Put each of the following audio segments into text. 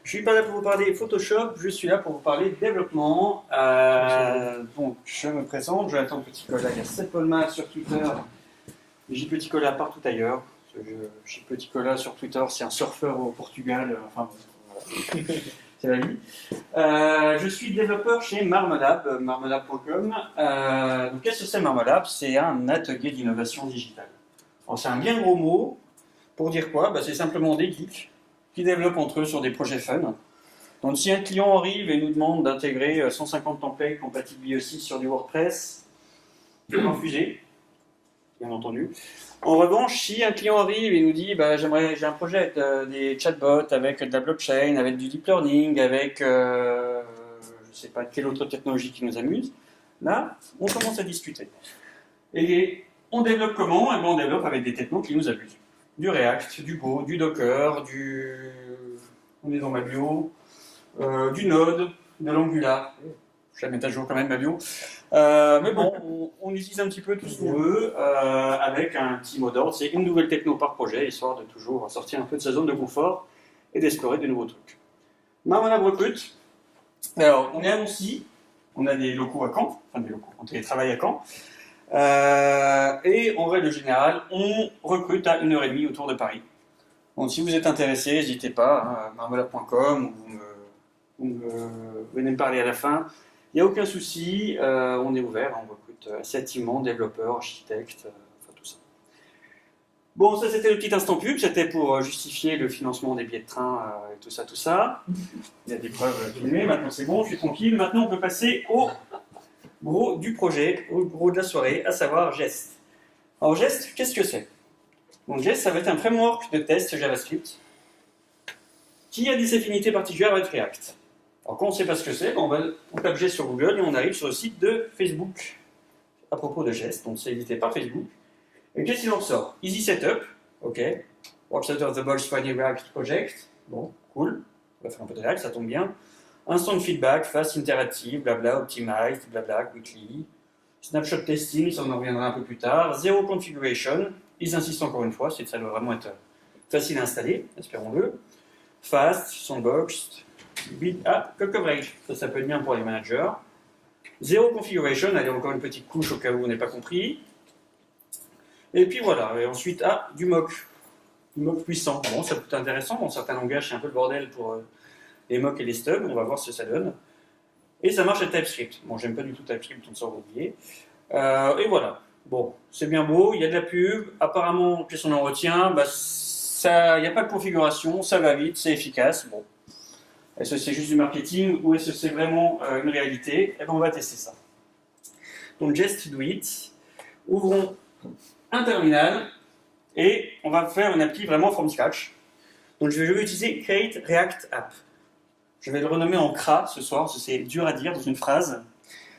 Je suis pas là pour vous parler Photoshop, je suis là pour vous parler développement. Donc, je me présente, Jonathan Petit-Cola, il y a Seth Polmar sur Twitter, J Petit-Cola partout ailleurs. J Petit-Cola sur Twitter, c'est un surfeur au Portugal, enfin, voilà. C'est la vie. Je suis développeur chez Marmelab, marmelab.com. Donc, qu'est-ce que c'est Marmelab? C'est un atelier d'innovation digitale. Alors, c'est un bien gros mot. Pour dire quoi? C'est simplement des geeks qui développent entre eux sur des projets fun. Donc si un client arrive et nous demande d'intégrer 150 templates compatibles aussi sur du WordPress, il faut refuser, bien entendu. En revanche, si un client arrive et nous dit j'ai un projet avec des chatbots, avec de la blockchain, avec du deep learning, avec je ne sais pas quelle autre technologie qui nous amuse, là, on commence à discuter. Et on développe comment? On développe avec des technos qui nous amusent. Du React, du Go, du Docker, on est dans ma bio, du Node, de l'Angular. Je la mets à jour quand même ma bio. Mais bon, on utilise un petit peu tout ce qu'on veut avec un petit mot d'ordre. C'est une nouvelle techno par projet, histoire de toujours sortir un peu de sa zone de confort et d'explorer de nouveaux trucs. Marmelab recrute. Alors, on est à Nancy, on a des locaux à Caen, enfin des locaux, on télétravaille à Caen. Et en règle générale, on recrute à 1h30 autour de Paris. Donc si vous êtes intéressé, n'hésitez pas, marmelab.com, vous venez me parler à la fin. Il n'y a aucun souci, on est ouvert, on recrute assez activement, développeurs, architectes, enfin tout ça. Bon, ça c'était le petit instant pub, c'était pour justifier le financement des billets de train et tout ça. Il y a des preuves filmées, maintenant c'est bon, je suis tranquille. Maintenant on peut passer au gros du projet, au gros de la soirée, à savoir Jest. Alors Jest, qu'est-ce que c'est? Donc Jest, ça va être un framework de test JavaScript qui a des affinités particulières avec React. Alors quand on ne sait pas ce que c'est, on tape Jest sur Google et on arrive sur le site de Facebook à propos de Jest, donc c'est édité par Facebook. Et qu'est-ce qu'il en ressort? Easy Setup, ok. Works out of the box Friday React Project, bon, cool. On va faire un peu de React, ça tombe bien. Instant feedback, fast interactive, blabla, optimized, blabla, quickly. Snapshot testing, ça on en reviendra un peu plus tard. Zero configuration, ils insistent encore une fois, ça doit vraiment être facile à installer, espérons-le. Fast, sandboxed, code coverage, ça peut être bien pour les managers. Zero configuration, allez encore une petite couche au cas où on n'est pas compris. Et puis voilà, et ensuite, du mock. Du mock puissant. Bon, ça peut être intéressant, dans certains langages c'est un peu le bordel pour les mocks et les stubs, on va voir ce que ça donne. Et ça marche avec TypeScript. Bon, j'aime pas du tout TypeScript, on s'en va oublier. Et voilà. Bon, c'est bien beau, il y a de la pub. Apparemment, qu'est-ce qu'on en retient? Il n'y a pas de configuration, ça va vite, c'est efficace. Bon. Est-ce que c'est juste du marketing ou est-ce que c'est vraiment une réalité? On va tester ça. Donc, Just Do It. Ouvrons un terminal et on va faire une appli vraiment from scratch. Donc, je vais utiliser Create React App. Je vais le renommer en CRA ce soir, parce que c'est dur à dire dans une phrase.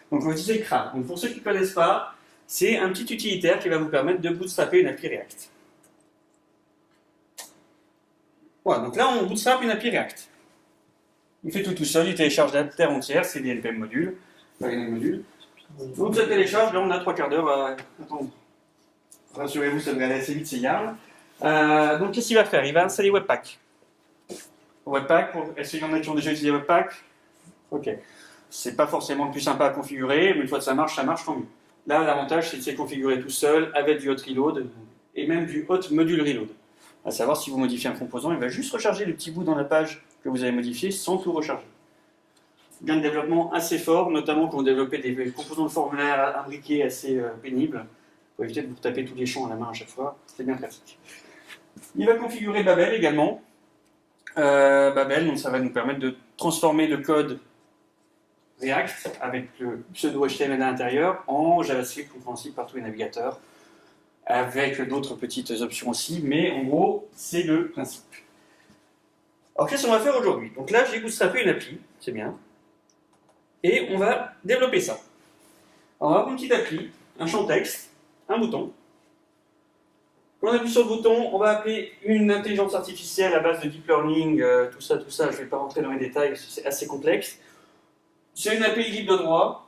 Donc on va utiliser CRA. Donc pour ceux qui ne connaissent pas, c'est un petit utilitaire qui va vous permettre de bootstrapper une appli React. Voilà, donc là on bootstrap une appli React. Il fait tout seul, il télécharge la terre entière, c'est des NPM modules. Donc ça télécharge, là on a 3 quarts d'heure à attendre. Rassurez-vous, ça devrait aller assez vite, c'est YARN. Donc qu'est-ce qu'il va faire? Il va installer Webpack. Webpack, est-ce qu'il y en a qui ont déjà utilisé Webpack? Ok. C'est pas forcément le plus sympa à configurer, mais une fois que ça marche, tant mieux. Là, l'avantage, c'est de se configurer tout seul avec du hot reload et même du hot module reload. À savoir, si vous modifiez un composant, il va juste recharger le petit bout dans la page que vous avez modifié sans tout recharger. Gain de développement assez fort, notamment quand vous développez des composants de formulaire imbriqués assez pénibles, pour éviter de vous taper tous les champs à la main à chaque fois. C'est bien pratique. Il va configurer Babel également. Babel, donc ça va nous permettre de transformer le code React avec le pseudo HTML à l'intérieur en JavaScript compréhensible par tous les navigateurs, avec d'autres petites options aussi, mais en gros, c'est le principe. Alors qu'est-ce qu'on va faire aujourd'hui? Donc là, j'ai bootstrappé une appli, c'est bien, et on va développer ça. Alors on va avoir une petite appli, un champ texte, un bouton. Quand on appuie sur le bouton, on va appeler une intelligence artificielle à base de deep learning, tout ça, je ne vais pas rentrer dans les détails parce que c'est assez complexe. C'est une API libre de droit,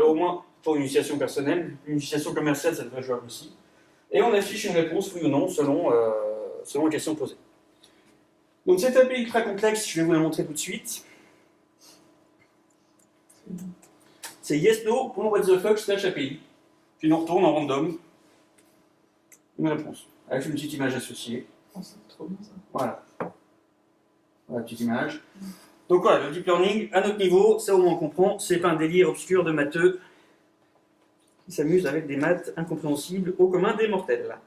au moins pour une utilisation personnelle. Une utilisation commerciale, ça devrait être jouable aussi. Et on affiche une réponse oui ou non selon la question posée. Donc cette API ultra complexe, je vais vous la montrer tout de suite. C'est yes/no.whatthefuck/API. Puis on retourne en random une réponse avec une petite image associée. Oh, c'est trop bien ça. Voilà. Voilà, petite image. Donc voilà, le deep learning, à notre niveau, ça au moins on comprend, c'est pas un délire obscur de matheux qui s'amuse avec des maths incompréhensibles au commun des mortels.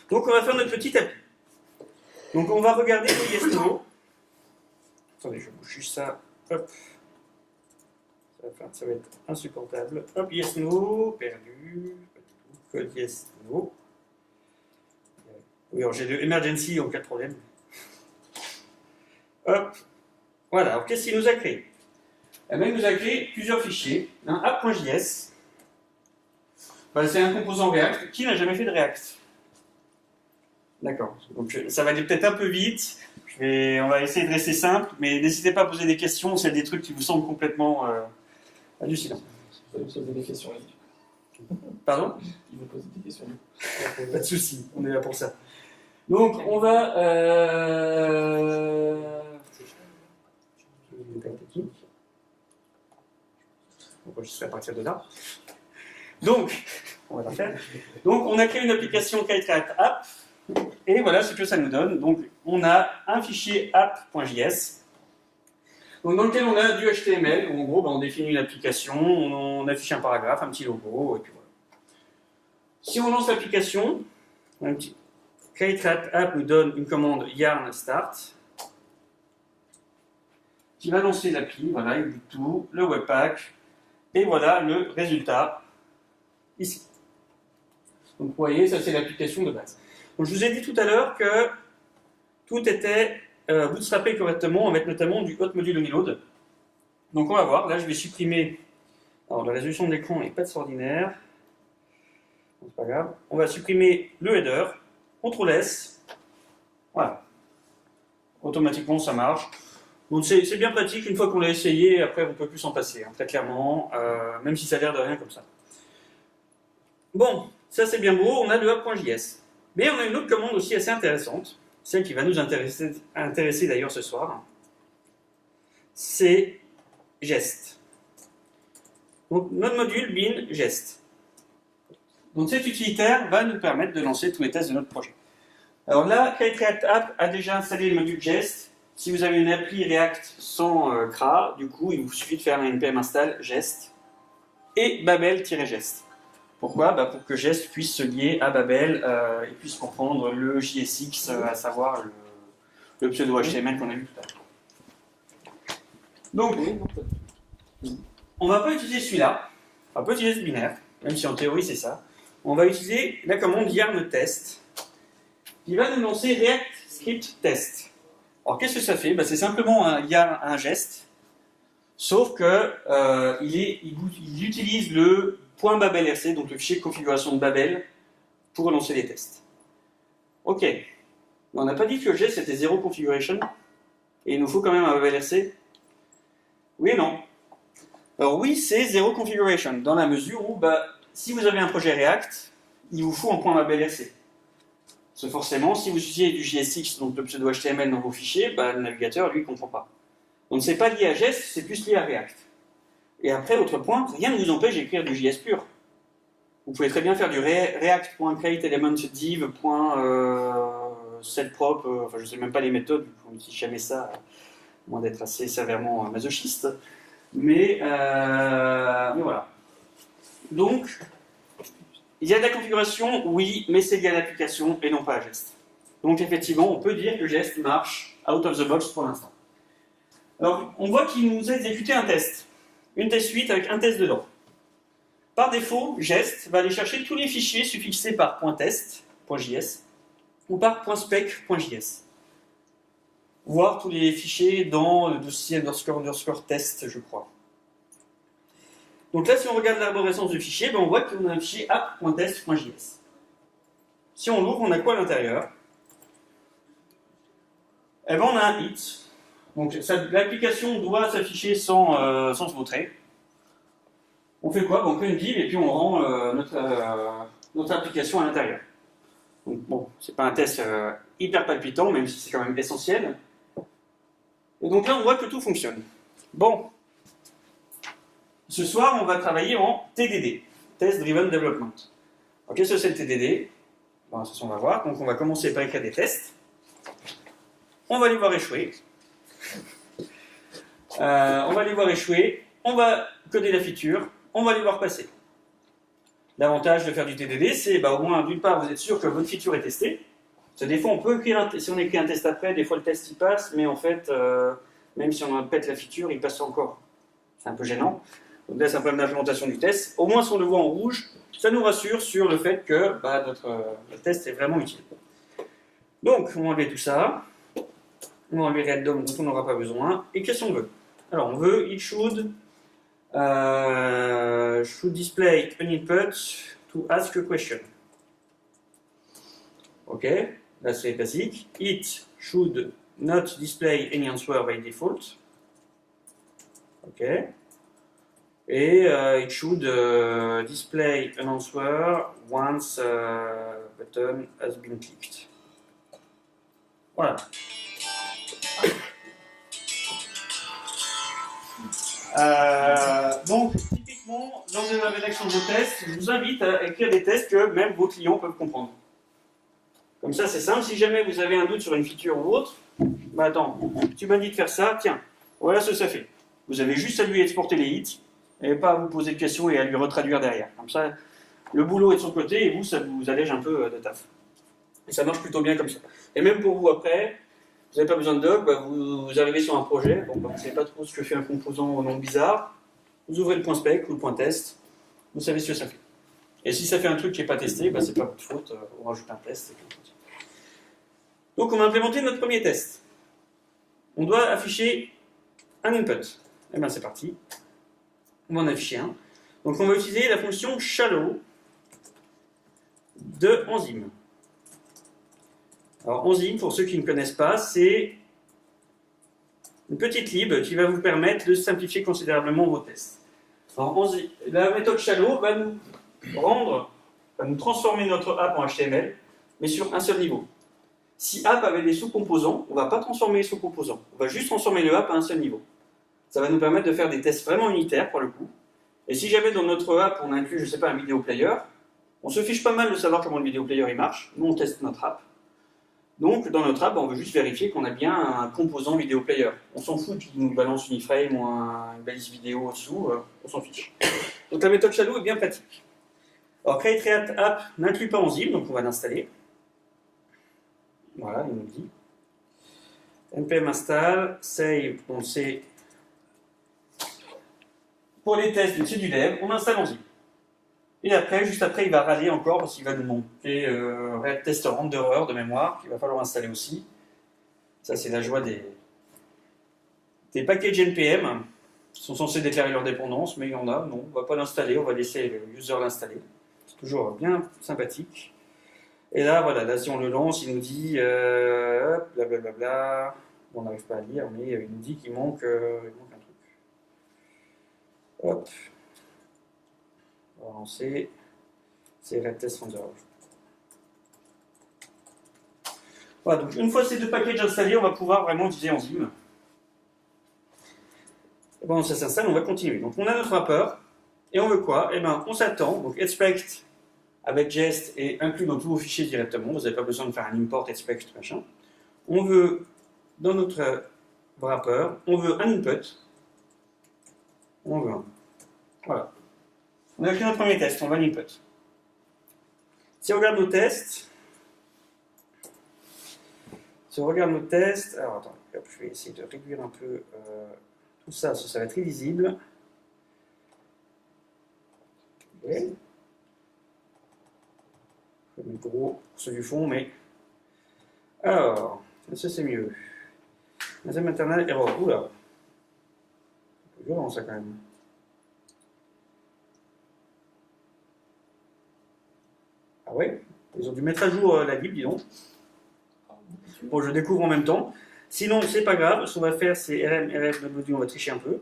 Donc on va faire notre petite appli. Donc on va regarder le yes/no. Attendez, je bouge juste ça. Hop. Ça va être insupportable. Hop, yes/no, perdu. Code yes/no. Oui, alors j'ai le emergency en cas de problème. Hop. Voilà, alors qu'est-ce qu'il nous a créé? Eh bien, il nous a créé plusieurs fichiers. Un app.js. Ben, c'est un composant React. Qui n'a jamais fait de React? D'accord. Donc ça va aller peut-être un peu vite. On va essayer de rester simple, mais n'hésitez pas à poser des questions s'il y a des trucs qui vous semblent complètement hallucinants. Il faut poser des questions. Pardon? Il faut poser des questions. Pas de souci, on est là pour ça. Donc on va... On va enregistrer à partir de là. Donc, on va la faire. Donc on a créé une application Kite-React App. Et voilà ce que ça nous donne. Donc, on a un fichier app.js dans lequel on a du HTML. Où, en gros, on définit une application, on affiche un paragraphe, un petit logo, et puis voilà. Si on lance l'application, Kite-React App nous donne une commande yarn start qui va lancer l'appli. Voilà, il boot tout, le webpack, et voilà le résultat ici. Donc, vous voyez, ça c'est l'application de base. Donc, je vous ai dit tout à l'heure que tout était bootstrappé correctement avec notamment du hot module reload. Donc on va voir, là je vais supprimer, alors la résolution de l'écran n'est pas extraordinaire, c'est pas grave, on va supprimer le header, CTRL S, voilà, automatiquement ça marche. Donc c'est bien pratique, une fois qu'on l'a essayé, après on ne peut plus s'en passer, hein, très clairement, même si ça a l'air de rien comme ça. Bon, ça c'est bien beau, on a le app.js. Mais on a une autre commande aussi assez intéressante, celle qui va nous intéresser d'ailleurs ce soir. C'est gest. Donc notre module bin gest. Donc cet utilitaire va nous permettre de lancer tous les tests de notre projet. Alors là, Kite-React App a déjà installé le module gest. Si vous avez une appli React sans CRA, du coup, il vous suffit de faire un npm install gest et babel-gest. Pourquoi? Pour que Gest puisse se lier à Babel et puisse comprendre le JSX, à savoir le pseudo-HTML qu'on a vu tout à l'heure. Donc, on ne va pas utiliser celui-là, on va pas utiliser ce binaire, même si en théorie c'est ça. On va utiliser la commande yarn test qui va nous lancer React Script Test. Alors qu'est-ce que ça fait? C'est simplement un geste, sauf que il utilise le .babelrc, donc le fichier de configuration de Babel, pour relancer les tests. Ok. On n'a pas dit que le geste c'était 0 configuration, et il nous faut quand même un babelrc. Oui et non. Alors oui, c'est 0 configuration, dans la mesure où, si vous avez un projet React, il vous faut un .babelrc. Parce que forcément, si vous utilisez du JSX, donc le pseudo-HTML dans vos fichiers, le navigateur, lui, ne comprend pas. Donc c'est pas lié à Gest, c'est plus lié à React. Et après, autre point, rien ne vous empêche d'écrire du JS pur. Vous pouvez très bien faire du react.createElementDiv, setprop, enfin je ne sais même pas les méthodes, on n'utilise jamais ça, à moins d'être assez sévèrement masochiste. Mais voilà. Donc, il y a de la configuration, oui, mais c'est lié à l'application et non pas à Gest. Donc effectivement, on peut dire que Gest marche out of the box pour l'instant. Alors, on voit qu'il nous a exécuté un test. Une test suite avec un test dedans. Par défaut, Gest va aller chercher tous les fichiers suffixés par .test.js ou par .spec.js. Voir tous les fichiers dans le dossier underscore test, je crois. Donc là, si on regarde l'arborescence du fichier, on voit qu'on a un fichier app.test.js. Si on l'ouvre, on a quoi à l'intérieur? On a un hit. Donc l'application doit s'afficher sans se vautrer. On fait quoi? On crée une div et puis on rend notre application à l'intérieur. Donc bon, c'est pas un test hyper palpitant, même si c'est quand même essentiel. Et donc là, on voit que tout fonctionne. Bon. Ce soir, on va travailler en TDD, Test Driven Development. Alors, qu'est-ce que c'est le TDD? Bon, ça, on va voir. Donc, on va commencer par écrire des tests. On va les voir échouer. On va les voir échouer. On va coder la feature. On va les voir passer. L'avantage de faire du TDD, c'est au moins, d'une part, vous êtes sûr que votre feature est testée. Parce que des fois, on peut écrire si on écrit un test après, des fois le test il passe, mais en fait, même si on pète la feature, il passe encore. C'est un peu gênant. Donc là, c'est un problème d'implémentation du test. Au moins, si on le voit en rouge, ça nous rassure sur le fait que notre test est vraiment utile. Donc, on va enlever tout ça. On va enlever Red DOM dont on n'aura pas besoin. Et qu'est-ce qu'on veut? Alors, on veut it should display an input to ask a question. Ok, là c'est classique. It should not display any answer by default. Ok. Et it should display an answer once button has been clicked. Voilà. Donc, typiquement, lors de la rédaction de vos tests, je vous invite à écrire des tests que même vos clients peuvent comprendre. Comme ça, c'est simple. Si jamais vous avez un doute sur une feature ou autre, attends, tu m'as dit de faire ça, tiens, voilà ce que ça fait. Vous avez juste à lui exporter les hits et pas à vous poser de questions et à lui retraduire derrière. Comme ça, le boulot est de son côté et vous, ça vous allège un peu de taf. Et ça marche plutôt bien comme ça. Et même pour vous après, vous n'avez pas besoin de doc, vous arrivez sur un projet, vous ne savez pas trop ce que fait un composant au nom bizarre, vous ouvrez le point spec ou le point test, vous savez ce que ça fait. Et si ça fait un truc qui n'est pas testé, c'est pas votre faute, on rajoute un test. Donc on va implémenter notre premier test. On doit afficher un input. Et bien c'est parti. On va en afficher un. Donc on va utiliser la fonction shallow de enzyme. Alors enzyme, pour ceux qui ne connaissent pas, c'est une petite lib qui va vous permettre de simplifier considérablement vos tests. Alors, la méthode shallow va nous transformer notre app en HTML, mais sur un seul niveau. Si app avait des sous-composants, on ne va pas transformer les sous-composants. On va juste transformer le app à un seul niveau. Ça va nous permettre de faire des tests vraiment unitaires pour le coup. Et si jamais dans notre app on inclut, je ne sais pas, un vidéo player, on se fiche pas mal de savoir comment le vidéo player il marche. Nous on teste notre app. Donc dans notre app, on veut juste vérifier qu'on a bien un composant vidéo player. On s'en fout qu'il nous balance une iframe ou une balise vidéo au-dessous, on s'en fiche. Donc la méthode shallow est bien pratique. Alors create react app n'inclut pas enzyme, donc on va l'installer. Voilà, il nous dit. npm install, save, on sait. Pour les tests, c'est du dev, on installe enzyme. Et après, juste après, il va râler encore parce qu'il va nous monter React Test Renderer de mémoire qu'il va falloir installer aussi. Ça, c'est la joie des packages NPM qui sont censés déclarer leur dépendance, mais il y en a, non, on ne va pas l'installer, on va laisser le user l'installer. C'est toujours bien sympathique. Et là, voilà, là, si on le lance, il nous dit blablabla. On n'arrive pas à lire, mais il nous dit qu'il manque un truc. Hop. On va lancer. C'est React Test Renderer. Voilà, donc une fois ces deux packages installés, on va pouvoir vraiment utiliser Enzyme. Et bon, ça s'installe, on va continuer. Donc on a notre wrapper, et on veut quoi? Eh bien, on s'attend, donc expect avec jest et inclus dans tous vos fichiers directement. Vous n'avez pas besoin de faire un import, expect, machin. On veut, dans notre wrapper, on veut un input. On veut un. Voilà. On a fait notre premier test, on va l'input. Si on regarde nos tests, alors attends, hop, je vais essayer de réduire un peu tout ça, ça va être illisible. Okay. Je vais mettre gros pour ceux du fond, mais. Alors, ça c'est mieux. Deuxième maternelle, erreur. Oula. C'est violent ça quand même. Ah ouais, ils ont dû mettre à jour la lib, dis donc. Bon, je découvre en même temps. Sinon, c'est pas grave. Ce qu'on va faire, c'est rm, rf, on va tricher un peu.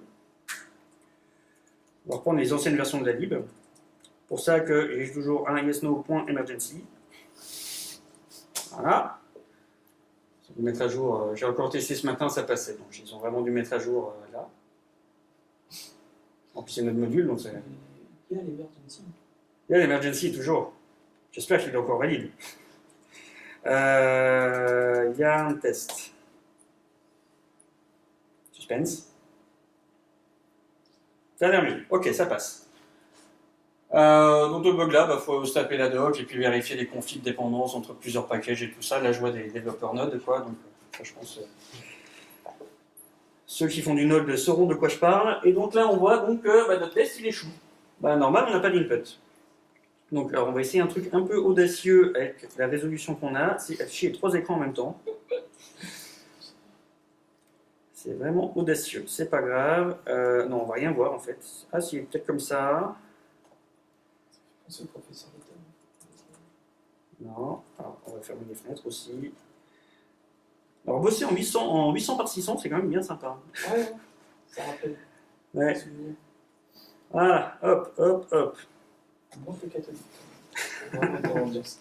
On va reprendre les anciennes versions de la lib. Pour ça que j'ai toujours un yesno.emergency. Voilà. Mettre à jour, j'ai encore testé ce matin, ça passait. Donc ils ont vraiment dû mettre à jour là. En plus, c'est notre module, donc c'est. Il y a l'emergency. Il y a l'emergency toujours. J'espère qu'il est encore valide. Il y a un test. Suspense. Ça a l'air mieux. Ok, ça passe. Donc le bug là, il faut se taper la doc et puis vérifier les conflits de dépendance entre plusieurs packages et tout ça. Là, je vois des développeurs Node, quoi. Donc ça, je pense. Ceux qui font du Node sauront de quoi je parle. Et donc là, on voit donc que notre test il échoue. Normal, on n'a pas d'input. Donc, alors, on va essayer un truc un peu audacieux avec la résolution qu'on a, c'est afficher les 3 écrans en même temps. C'est vraiment audacieux, c'est pas grave. Non, on va rien voir en fait. Ah, si, peut-être comme ça. C'est le professeur d'état. Non, alors, on va fermer les fenêtres aussi. Alors, bosser en 800 par 600, c'est quand même bien sympa. Ouais, ça rappelle. Ouais. Souvenir. Voilà, hop, hop, hop. Moins que catholique. Vraiment dans l'ambiance.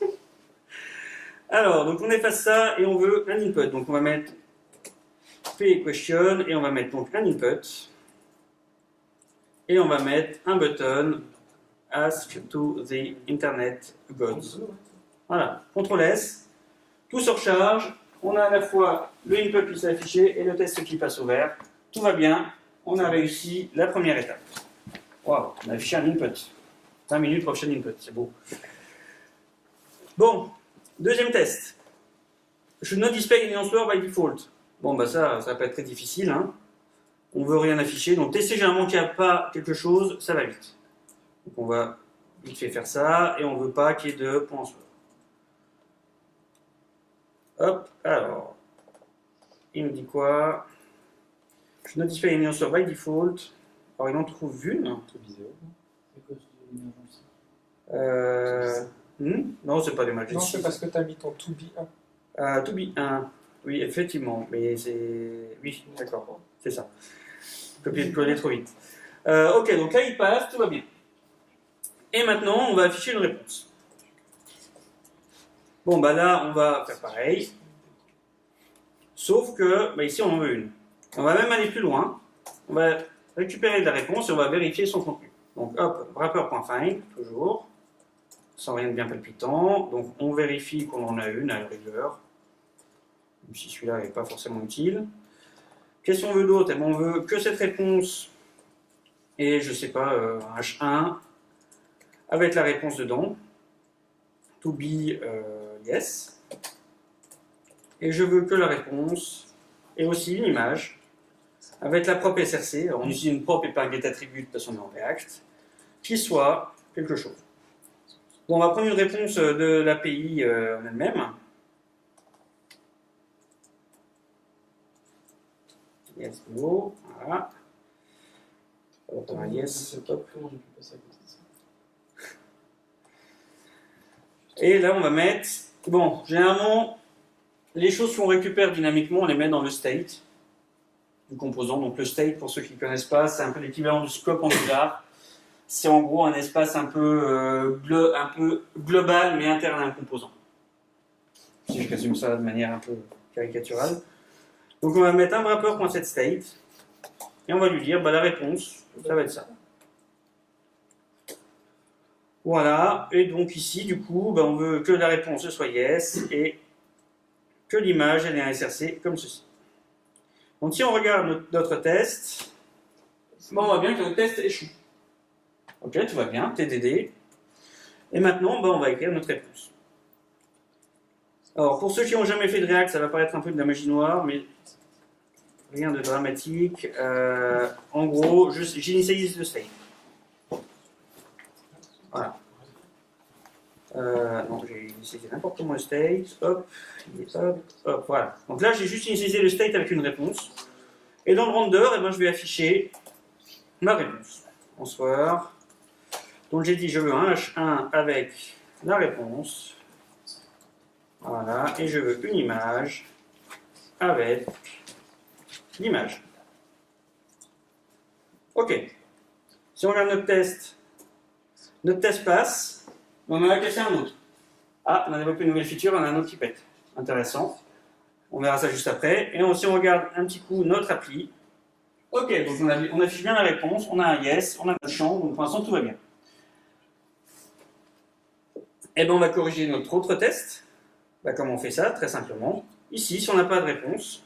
Alors, donc on efface ça et on veut un input. Donc on va mettre P question et on va mettre donc un input. Et on va mettre un button Ask to the Internet Gods. Voilà, CTRL S. Tout se recharge. On a à la fois le input qui s'est affiché et le test qui passe au vert. Tout va bien. On a réussi la première étape. Waouh, on a affiché un input. 20 minutes prochain input, c'est beau. Bon, deuxième test. Should not display any answer by default. Bon, ça va pas être très difficile. Hein. On veut rien afficher. Donc, tester généralement qu'il n'y a pas quelque chose, ça va vite. Donc, on va vite fait faire ça. Et on veut pas qu'il y ait de point answer. Hop, alors. Il nous dit quoi? Should not display any answer by default. Alors, il en trouve une. Truc vidéo. C'est quoi ce l'émergency? Non, c'est pas l'emergency. Non, c'est parce que tu as mis ton to be 1. To be 1. Oui, effectivement. Mais c'est. Oui, d'accord. C'est ça. Copier-coller trop vite. Ok, donc là, il passe, tout va bien. Et maintenant, on va afficher une réponse. Bon, là, on va faire pareil. Sauf que, ici, on en veut une. On va même aller plus loin. On va récupérer la réponse et on va vérifier son contenu. Donc, hop, wrapper.find, toujours. Sans rien de bien palpitant. Donc, on vérifie qu'on en a une à la rigueur. Même si celui-là n'est pas forcément utile. Qu'est-ce qu'on veut d'autre? On veut que cette réponse et, je sais pas, un H1 avec la réponse dedans. To be yes. Et je veux que la réponse et aussi une image avec la propre SRC. Alors, on utilise une propre et pas getAttribute parce qu'on est en React. Qui soit quelque chose. Bon, on va prendre une réponse de l'API en elle-même. Yes, go. Voilà. On va yes, top. Comment j'ai pu passer à côté de ça? Et là, on va mettre. Bon, généralement, les choses qu'on récupère dynamiquement, on les met dans le state du composant. Donc, le state, pour ceux qui ne connaissent pas, c'est un peu l'équivalent du scope Angular. C'est en gros un espace un peu global mais interne à un composant. Si je résume ça de manière un peu caricaturale. Donc on va mettre un wrapper.setState et on va lui dire la réponse, ça va être ça. Voilà, et donc ici du coup on veut que la réponse soit yes et que l'image elle est un SRC comme ceci. Donc si on regarde notre test, on voit bien que notre test échoue. Ok, tout va bien, TDD. Et maintenant, on va écrire notre réponse. Alors, pour ceux qui n'ont jamais fait de React, ça va paraître un peu de la magie noire, mais rien de dramatique. En gros, j'initialise le state. Voilà. Non, j'ai initialisé n'importe comment le state. Hop, hop, voilà. Donc là, j'ai juste initialisé le state avec une réponse. Et dans le render, je vais afficher ma réponse. Bonsoir. Donc j'ai dit je veux un H1 avec la réponse. Voilà. Et je veux une image avec l'image. Ok. Si on regarde notre test passe. On en a cassé un autre. Ah, on a développé une nouvelle feature, on a un autre qui pète. Intéressant. On verra ça juste après. Et si on regarde un petit coup notre appli, ok, donc on affiche bien la réponse, on a un yes, on a un champ, donc pour l'instant tout va bien. Et bien on va corriger notre autre test. Bah, comment on fait ça? Très simplement. Ici, si on n'a pas de réponse,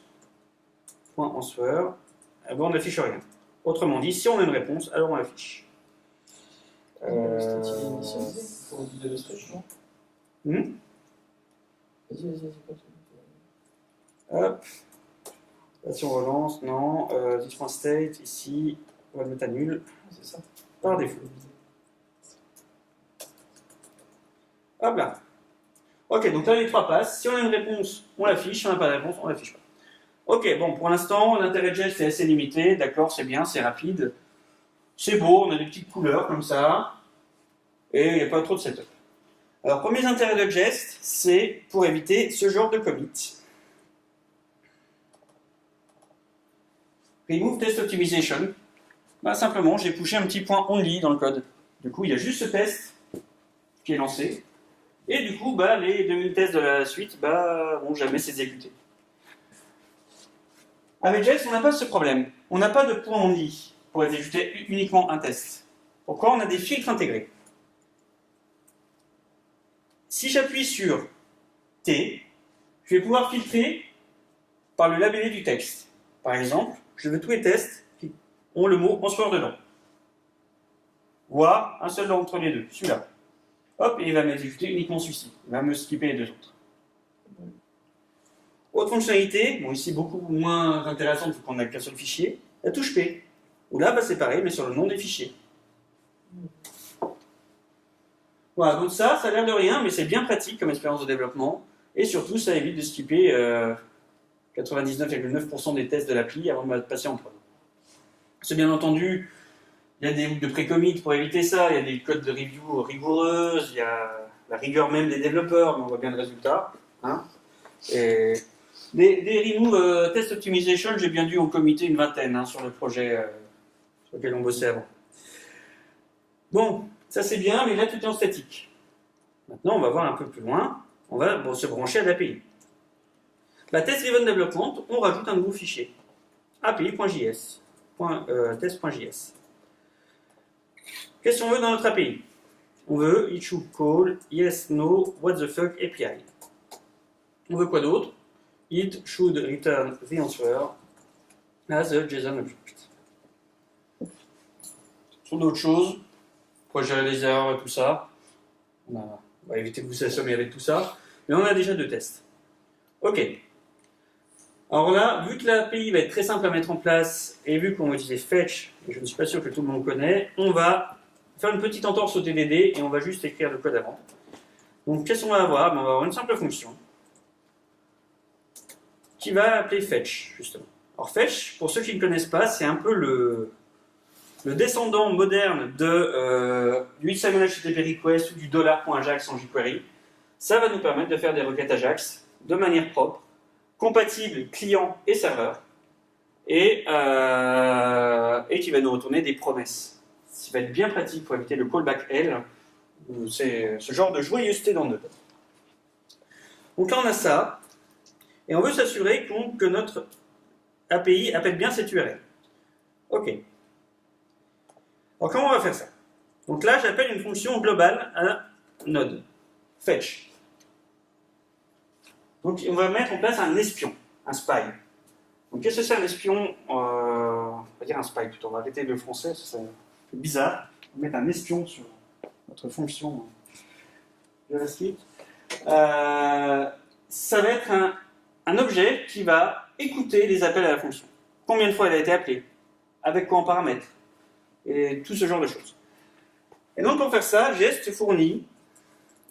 point answer, eh ben, on n'affiche rien. Autrement dit, si on a une réponse, alors on l'affiche. Le state il est initialisé pour guider le stretch, non? Vas-y, continue. Hop. Là, si on relance, non. This.state, ici, on va le mettre à nul. C'est ça. Par défaut. Hop là. Ok, donc là les trois passes. Si on a une réponse, on l'affiche. Si on n'a pas de réponse, on l'affiche pas. Ok, bon, pour l'instant, l'intérêt de geste est assez limité. D'accord, c'est bien, c'est rapide. C'est beau, on a des petites couleurs comme ça. Et il n'y a pas trop de setup. Alors, premier intérêt de geste, c'est pour éviter ce genre de commit. Remove test optimization. Bah, simplement, j'ai pushé un petit point only dans le code. Du coup, il y a juste ce test qui est lancé. Et du coup, bah, les 2000 tests de la suite vont jamais s'exécuter. Avec JS, on n'a pas ce problème. On n'a pas de point only pour exécuter uniquement un test. Pourquoi? On a des filtres intégrés. Si j'appuie sur T, je vais pouvoir filtrer par le labellé du texte. Par exemple, je veux tous les tests qui ont le mot answer dedans. Voire un seul entre les deux, celui-là. Hop, et il va m'exécuter uniquement celui-ci. Il va me skipper les deux autres. Autre fonctionnalité, bon ici beaucoup moins intéressante vu qu'on n'a qu'un seul fichier, la touche P. Où là, c'est pareil, mais sur le nom des fichiers. Voilà, donc ça a l'air de rien, mais c'est bien pratique comme expérience de développement. Et surtout, ça évite de skipper 99,9% des tests de l'appli avant de passer en prod. C'est bien entendu, il y a des boucles de pré-commit pour éviter ça, il y a des codes de review rigoureuses, il y a la rigueur même des développeurs, mais on voit bien le résultat. Hein. Et des remove test optimization, j'ai bien dû en committer une vingtaine sur le projet sur lequel on bossait avant. Bon, ça c'est bien, mais là tout est en statique. Maintenant, on va voir un peu plus loin. On va se brancher à l'API. Test Driven Development, on rajoute un nouveau fichier. API.js. Test.js. Qu'est-ce qu'on veut dans notre API? On veut it should call yes, no, what the fuck API. On veut quoi d'autre? It should return the answer as a JSON object. Sur d'autres choses, pour gérer les erreurs et tout ça, on va éviter de vous assommer avec tout ça, mais on a déjà deux tests. Ok. Alors là, vu que l'API va être très simple à mettre en place, et vu qu'on va utiliser fetch, et je ne suis pas sûr que tout le monde connaît, on va faire une petite entorse au TDD, et on va juste écrire le code avant. Donc qu'est-ce qu'on va avoir? On va avoir une simple fonction, qui va appeler fetch, justement. Alors fetch, pour ceux qui ne connaissent pas, c'est un peu le descendant moderne du XML HTTP request ou du $.ajax en jQuery. Ça va nous permettre de faire des requêtes Ajax de manière propre, compatible client et serveur, et qui va nous retourner des promesses. Ce qui va être bien pratique pour éviter le callback L. C'est ce genre de joyeuseté dans Node. Donc là on a ça, et on veut s'assurer que notre API appelle bien cette URL. Ok. Alors comment on va faire ça? Donc là j'appelle une fonction globale à Node, fetch. Donc on va mettre en place un espion, un spy. Donc qu'est-ce que c'est un espion? On va dire un spy plutôt, on va arrêter le français, ça c'est bizarre. On va mettre un espion sur notre fonction JavaScript. Ça va être un objet qui va écouter les appels à la fonction. Combien de fois elle a été appelée? Avec quoi en paramètre? Et tout ce genre de choses. Et donc pour faire ça, JS fournit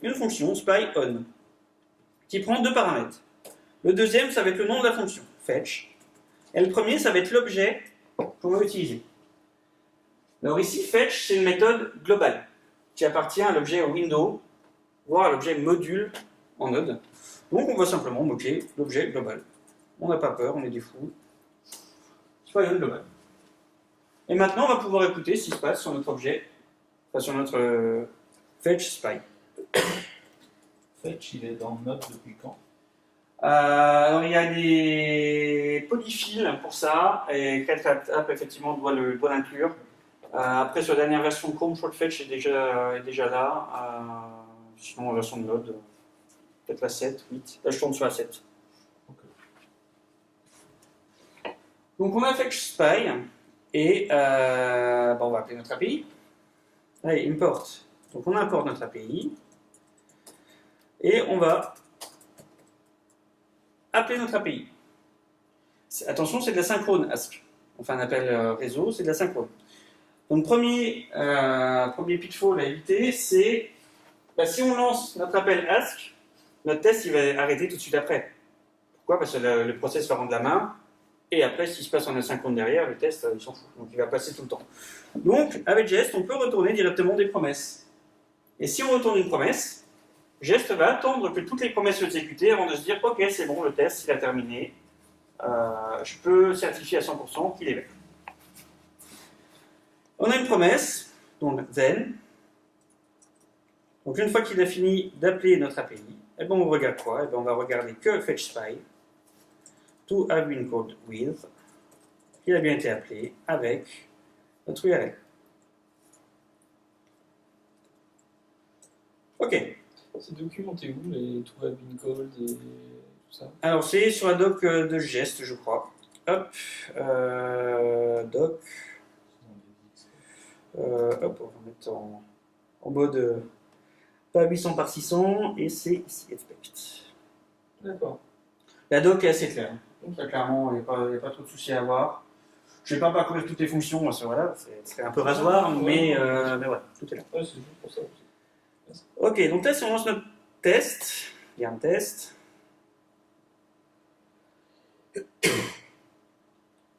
une fonction spy_on qui prend deux paramètres. Le deuxième, ça va être le nom de la fonction, fetch. Et le premier, ça va être l'objet qu'on va utiliser. Alors ici, fetch, c'est une méthode globale qui appartient à l'objet window, voire à l'objet module en Node. Donc on va simplement moquer l'objet global. On n'a pas peur, on est des fous. Spy_on global. Et maintenant, on va pouvoir écouter ce qui se passe sur notre objet, enfin sur notre fetch spy. Fetch, il est dans Node depuis quand? Alors il y a des polyfills pour ça, et CatApp effectivement doit l'inclure. Après sur la dernière version de Chrome, Shortfetch est déjà là. Sinon en version de Node, peut-être la 7, 8. Là je tourne sur la 7. Donc on a FetchSpy et on va appeler notre API. Allez, import. Donc on importe notre API et on va appeler notre API. Attention, c'est de la synchrone Ask. On fait un appel réseau, c'est de la synchrone. Donc premier pitfall à éviter, c'est si on lance notre appel Ask, notre test il va arrêter tout de suite après. Pourquoi? Parce que le process va rendre la main. Et après, s'il se passe en asynchrone derrière, le test, il s'en fout. Donc, il va passer tout le temps. Donc, avec Jest, on peut retourner directement des promesses. Et si on retourne une promesse, Jest va attendre que toutes les promesses soient exécutées avant de se dire « Ok, c'est bon, le test, il a terminé. Je peux certifier à 100% qu'il est fait. » On a une promesse, donc then. Donc, une fois qu'il a fini d'appeler notre API, on regarde quoi? On va regarder que FetchSpy. To have been called with, qui a bien été appelé avec notre URL. Ok. C'est documenté où les to have been called et tout ça? Alors c'est sur la doc de Jest, je crois. Hop, doc. Hop, on va mettre en mode pas 800 par 600 et c'est ici expect. D'accord. La doc est assez claire. Ça, clairement, il n'y a pas trop de soucis à avoir. Je ne vais pas parcourir toutes les fonctions, parce que voilà, c'est un peu rasoir, mais voilà, tout est là. Ouais, c'est juste pour ça aussi. Ok, donc là, si on lance notre test, il y a un test.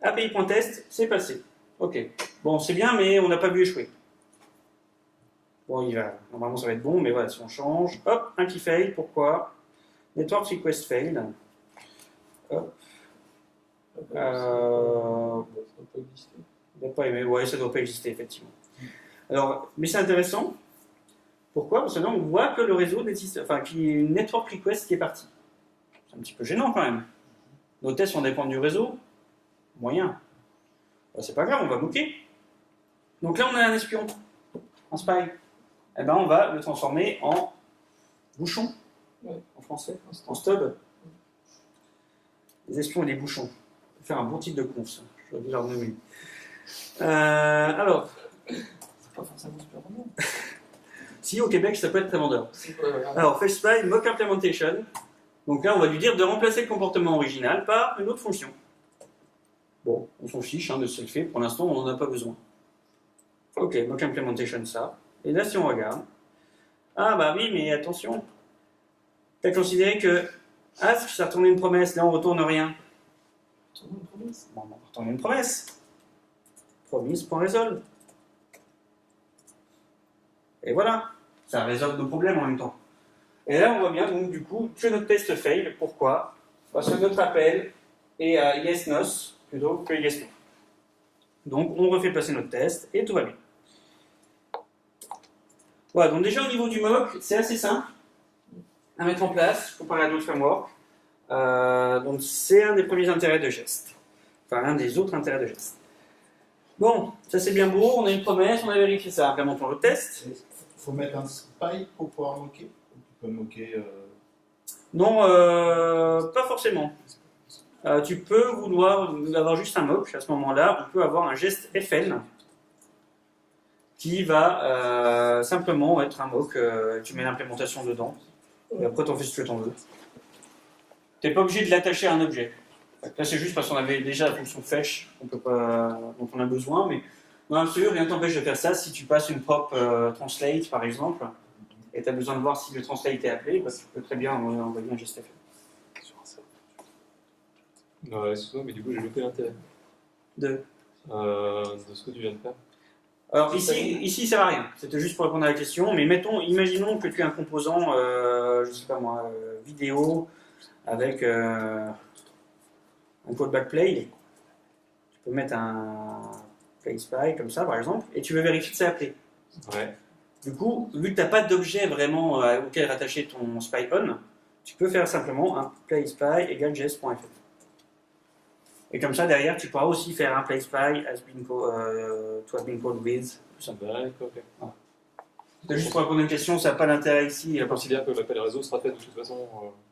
API.test, c'est passé. Ok, bon, c'est bien, mais on n'a pas vu échouer. Bon, normalement, ça va être bon, mais voilà, si on change, hop, un qui fail, pourquoi? Network request fail. Hop. Ça doit pas exister. Ouais, ça ne doit pas exister, effectivement. Alors, mais c'est intéressant. Pourquoi? Parce que là, on voit que le réseau n'existe, enfin, qu'il y a une network request qui est partie. C'est un petit peu gênant quand même. Nos tests vont dépendre du réseau. Moyen. C'est pas grave, on va booker. Donc là, on a un espion, un spy. On va le transformer en bouchon, en français, en stub. Les espions et les bouchons. On peut faire un bon titre de conf, ça. Je vais vous le renommer. Alors. C'est pas forcément super vendeur. Si, au Québec, ça peut être très vendeur. Alors, FetchSpy, mock implementation. Donc là, on va lui dire de remplacer le comportement original par une autre fonction. Bon, on s'en fiche de ce qu'il fait. Pour l'instant, on n'en a pas besoin. Ok, mock implementation, ça. Et là, si on regarde. Ah, bah oui, mais attention. Tu as considéré que Ask, ça retourne une promesse. Là, on retourne rien. Retourner une promesse. Bon, on va retourner une promesse. Promise.resolve. Et voilà. Ça résolve nos problèmes en même temps. Et là, on voit bien, donc, du coup, que notre test fail. Pourquoi? Parce que notre appel est à yes-nos plutôt que yes-no. Donc, on refait passer notre test et tout va bien. Voilà, donc déjà au niveau du mock, c'est assez simple à mettre en place comparé à d'autres frameworks. Donc, c'est un des premiers intérêts de Jest. Enfin, un des autres intérêts de Jest. Bon, ça c'est bien beau, on a une promesse, on a vérifié ça. Implémentons le test. Il faut mettre un spy pour pouvoir moquer. Tu peux moquer. Non, pas forcément. Tu peux vouloir avoir juste un mock. À ce moment-là, on peut avoir un geste FN qui va simplement être un mock. Tu mets l'implémentation dedans. Et après, tu en fais ce que tu en veux. Tu n'es pas obligé de l'attacher à un objet. Là, c'est juste parce qu'on avait déjà la fonction fetch dont on a besoin. Mais bien sûr, rien ne t'empêche de faire ça si tu passes une prop translate, par exemple. Et tu as besoin de voir si le translate est appelé, tu peux très bien envoyer un geste FN. Ouais, excuse-moi, mais du coup, j'ai loupé l'intérêt. De ce que tu viens de faire. Alors ici, ça ne sert à rien. C'était juste pour répondre à la question. Mais imaginons que tu as un composant, je ne sais pas moi, vidéo, avec un callback play. Tu peux mettre un play spy comme ça, par exemple, et tu veux vérifier que c'est appelé. Ouais. Du coup, vu que tu n'as pas d'objet vraiment auquel rattacher ton spy on, tu peux faire simplement un playspy égale js.fr. Et comme ça, derrière, tu pourras aussi faire un playspy has been called with. D'accord, ok. C'était juste pour répondre à une question, ça n'a pas d'intérêt ici. Je considère que l'appel réseau sera fait de toute façon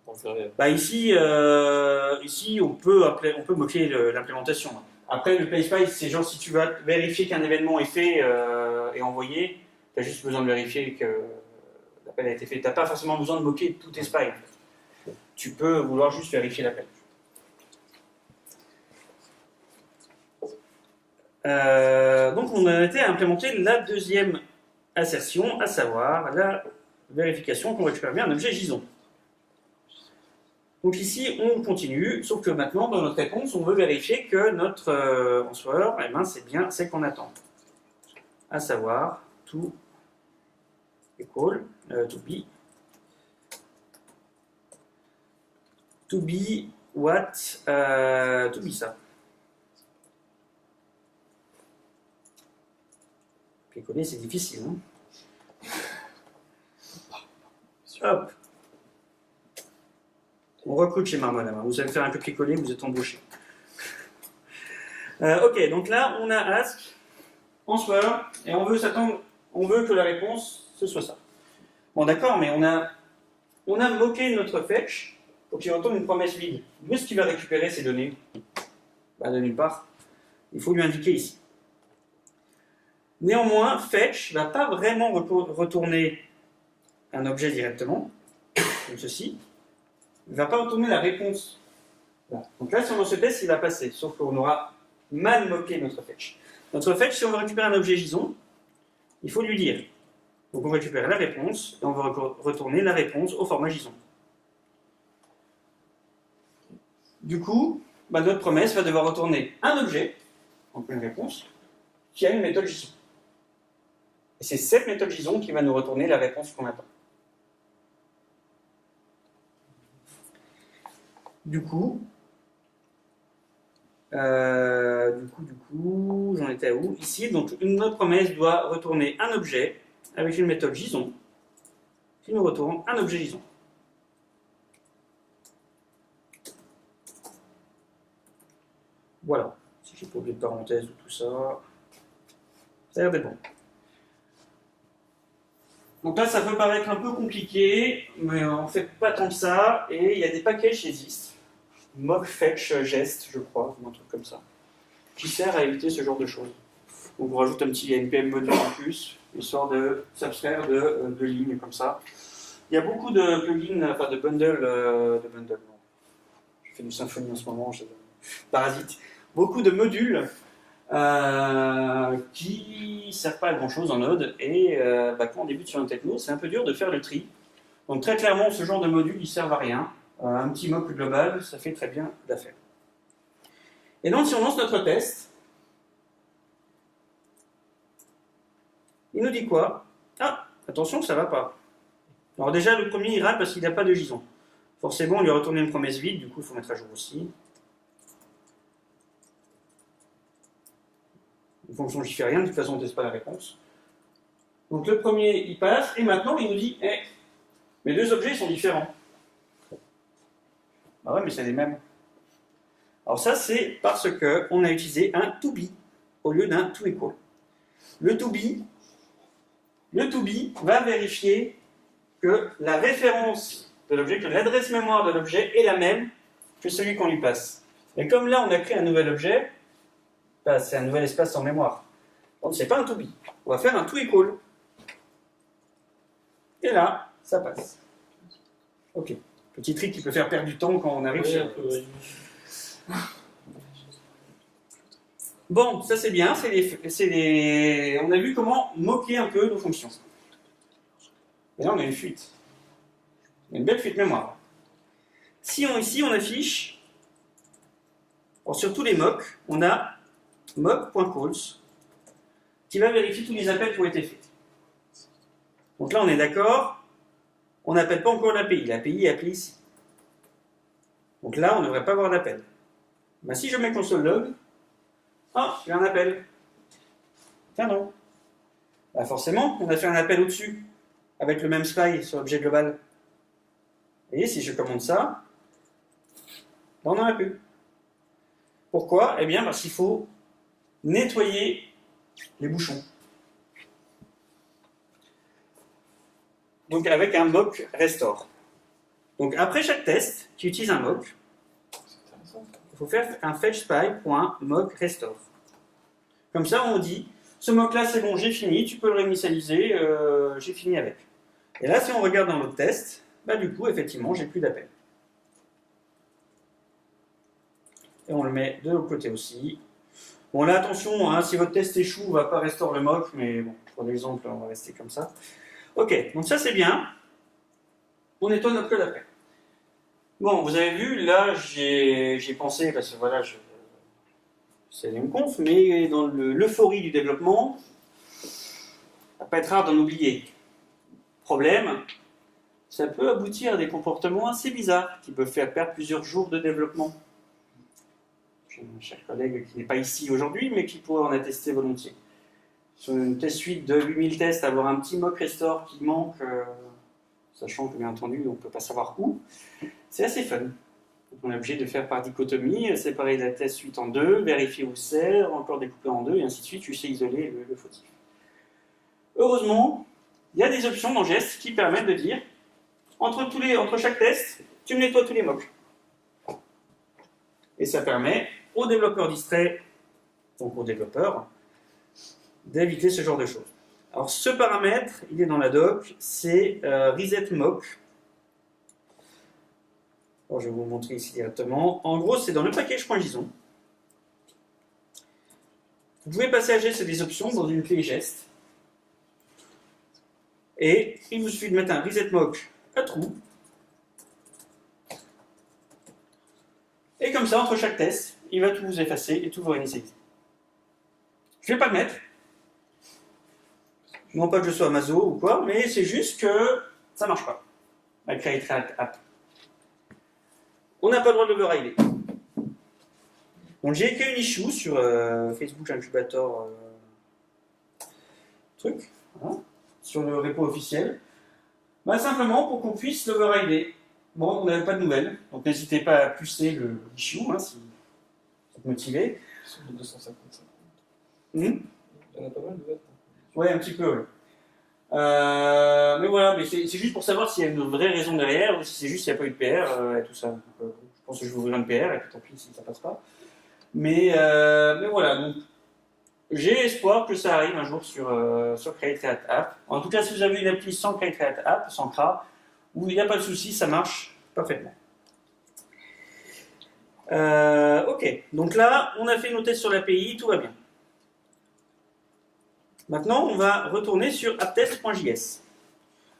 en série. Bah ici, on peut moquer l'implémentation. Après, le playspy, c'est genre si tu vas vérifier qu'un événement est fait et envoyé, tu as juste besoin de vérifier que l'appel a été fait. Tu n'as pas forcément besoin de moquer tous tes spies. Tu peux vouloir juste vérifier l'appel. Donc on a été à implémenter la deuxième assertion, à savoir la vérification qu'on récupère bien un objet JSON. Donc ici on continue, sauf que maintenant dans notre réponse on veut vérifier que notre answer, eh ben, c'est bien celle qu'on attend. À savoir to equal, to be what, to be ça. Picoler, c'est difficile. Hein, hop. On recrute chez Marmot. Vous allez faire un copier-coller, vous êtes embauché. Ok, donc là, on a ask, answer, et on veut que la réponse, ce soit ça. Bon, d'accord, mais on a moqué notre fetch pour qu'il retourne une promesse vide. D'où est-ce qu'il va récupérer ces données? Bah, de nulle part. Il faut lui indiquer ici. Néanmoins, fetch ne va pas vraiment retourner un objet directement, comme ceci. Il ne va pas retourner la réponse. Voilà. Donc là, si on lance ce test, il va passer, sauf qu'on aura mal moqué notre fetch. Notre fetch, si on veut récupérer un objet JSON, il faut lui dire. Donc on récupère la réponse, et on va retourner la réponse au format JSON. Du coup, bah, notre promesse va devoir retourner un objet, donc une réponse, qui a une méthode JSON. Et c'est cette méthode JSON qui va nous retourner la réponse qu'on attend. Du coup, j'en étais à où? Ici, donc notre promesse doit retourner un objet avec une méthode JSON qui nous retourne un objet JSON. Voilà. Si j'ai pas oublié de parenthèse ou tout ça, ça a l'air d'être bon. Donc là, ça peut paraître un peu compliqué, mais on ne fait pas tant que ça, et il y a des packages qui existent. Mock Fetch Gest, je crois, ou un truc comme ça, qui sert à éviter ce genre de choses. Donc on rajoute un petit npm module en plus, histoire de s'abstraire de lignes comme ça. Il y a beaucoup de plugins, enfin de bundles, non. Je fais du Symfony en ce moment, parasite. Beaucoup de modules qui ne servent pas à grand chose en Node, et quand on débute sur une techno, c'est un peu dur de faire le tri. Donc très clairement, ce genre de modules, ils ne servent à rien. Un petit mock global, ça fait très bien l'affaire. Et donc si on lance notre test, il nous dit quoi? Ah, attention, ça ne va pas. Alors déjà, le premier, il rate parce qu'il n'a pas de JSON. Forcément, on lui a retourné une promesse vide, du coup, il faut mettre à jour aussi. Une fonction qui ne fait rien, de toute façon, on ne teste pas la réponse. Donc le premier, il passe, et maintenant, il nous dit, mes deux objets sont différents. Ah ouais, mais c'est les mêmes. Alors ça, c'est parce qu'on a utilisé un to be au lieu d'un to equal. Le to be va vérifier que la référence de l'objet, que l'adresse mémoire de l'objet est la même que celui qu'on lui passe. Et comme là, on a créé un nouvel objet, bah, c'est un nouvel espace en mémoire. Donc c'est pas un to be. On va faire un to equal. Et là, ça passe. Ok. Petit trick qui peut faire perdre du temps quand on arrive sur... Bon, ça c'est bien, on a vu comment moquer un peu nos fonctions. Et là on a une fuite. Une belle fuite mémoire. Ici on affiche, sur tous les mocks, on a mock.calls qui va vérifier tous les appels qui ont été faits. Donc là on est d'accord. On n'appelle pas encore l'API. L'API est appelée ici. Donc là, on ne devrait pas avoir d'appel. Ben, si je mets console log, j'ai un appel. Tiens non. Ben, forcément, on a fait un appel au-dessus, avec le même spy sur l'objet global. Et si je commande ça, on n'en a plus. Pourquoi? Eh bien parce qu'il faut nettoyer les bouchons. Donc avec un mock restore. Donc après chaque test, tu utilises un mock. C'est intéressant. Il faut faire un fetchPy.mock restore. Comme ça, on dit, ce mock-là, c'est bon, j'ai fini, tu peux le réinitialiser, j'ai fini avec. Et là, si on regarde dans notre test, bah du coup, effectivement, j'ai plus d'appel. Et on le met de l'autre côté aussi. Bon, là, attention, hein, si votre test échoue, on ne va pas restore le mock, mais bon, pour l'exemple, on va rester comme ça. Ok, donc ça, c'est bien. On nettoie notre code après. Bon, vous avez vu, là, j'ai pensé, parce que voilà, c'est une conf, mais dans l'euphorie du développement, ça va pas être rare d'en oublier. Problème, ça peut aboutir à des comportements assez bizarres qui peuvent faire perdre plusieurs jours de développement. J'ai un cher collègue qui n'est pas ici aujourd'hui, mais qui pourrait en attester volontiers. Sur une test suite de 8000 tests, avoir un petit mock restore qui manque, sachant que bien entendu on ne peut pas savoir où, c'est assez fun. Donc on est obligé de faire par dichotomie, séparer la test suite en deux, vérifier où c'est, encore découper en deux, et ainsi de suite, tu sais isoler le fautif. Heureusement, il y a des options dans Jest qui permettent de dire, entre chaque test, tu me nettoies tous les mocks. Et ça permet aux développeurs distraits, donc aux développeurs, d'éviter ce genre de choses. Alors ce paramètre, il est dans la doc, c'est reset mock. Alors, je vais vous montrer ici directement. En gros, c'est dans le package.json. Vous pouvez passer à Jest des options dans une clé Jest. Et il vous suffit de mettre un reset mock à true. Et comme ça, entre chaque test, il va tout vous effacer et tout vous réinitialiser. Je ne vais pas le mettre. Non pas que je sois maso ou quoi, mais c'est juste que ça ne marche pas. La create app. On n'a pas le droit de l'overrider. Donc j'ai écrit une issue sur Facebook Incubator voilà, sur le repo officiel. Bah, simplement pour qu'on puisse l'overrider. Bon, on n'avait pas de nouvelles, donc n'hésitez pas à pousser le issue si vous êtes motivé. Sur les 255. Il y en a pas mal de votes. Ouais, un petit peu, ouais. Mais voilà, mais c'est juste pour savoir s'il y a une vraie raison derrière, ou si c'est juste qu'il n'y a pas eu de PR et tout ça. Donc, je pense que je vais ouvrir un PR, et puis tant pis si ça passe pas. Mais voilà, donc j'ai espoir que ça arrive un jour sur Create App. En tout cas, si vous avez une appli sans Create App, sans CRA, où il n'y a pas de souci, ça marche parfaitement. Ok, donc là, on a fait nos tests sur l'API, tout va bien. Maintenant, on va retourner sur apptest.js.